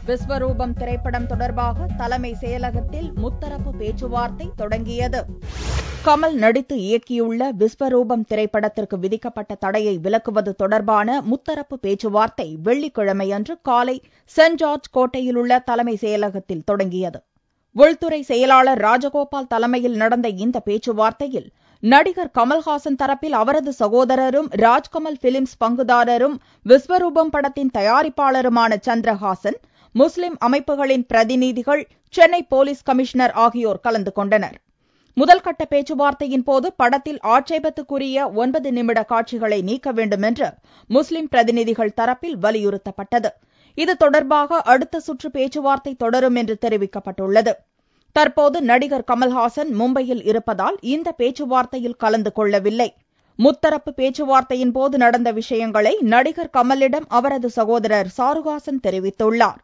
விஸ்வரூபம் திரைப்படம் தொடர்பாக தலைமை செயலகத்தில் முத்தரப்பு பேச்சுவார்த்தை தொடங்கியது. கமல் நடித்து இயக்கியுள்ள விஸ்வரூபம் திரைப்படத்திற்கு விதிக்கப்பட்ட தடையை விலக்குவது தொடர்பான முத்தரப்பு பேச்சுவார்த்தை வெள்ளிக்கிழமையன்று காலை சென்ட் ஜார்ஜ் கோட்டையிலுள்ள தலைமை செயலகத்தில் தொடங்கியது. உள்துறை செயலாளர் ராஜகோபால் தலைமையில் நடந்த இந்த பேச்சுவார்த்தையில் நடிகர் கமல்ஹாசன் தரப்பில் அவரது சகோதரரும் ராஜ்கமல் பிலிம்ஸ் பங்குதாரரும் விஸ்வரூபம் படத்தின் தயாரிப்பாளருமான சந்திரஹாசன், முஸ்லிம் அமைப்புகளின் பிரதிநிதிகள், சென்னை போலீஸ் கமிஷனர் ஆகியோர் கலந்து கொண்டனர். முதல்கட்ட பேச்சுவார்த்தையின் போது படத்தில் ஆட்சேபத்துக்குரிய 9 நிமிட காட்சிகளை நீக்க வேண்டும் என்று முஸ்லிம் பிரதிநிதிகள் தரப்பில் வலியுறுத்தப்பட்டது. இது தொடர்பாக அடுத்த சுற்று பேச்சுவார்த்தை தொடரும் என்று தெரிவிக்கப்பட்டுள்ளது. தற்போது நடிகர் கமல்ஹாசன் மும்பையில் இருப்பதால் இந்த பேச்சுவார்த்தையில் கலந்து கொள்ளவில்லை. முத்தரப்பு பேச்சுவார்த்தையின் போது நடந்த விஷயங்களை நடிகர் கமலிடம் அவரது சகோதரர் சாருஹாசன் தெரிவித்துள்ளார்.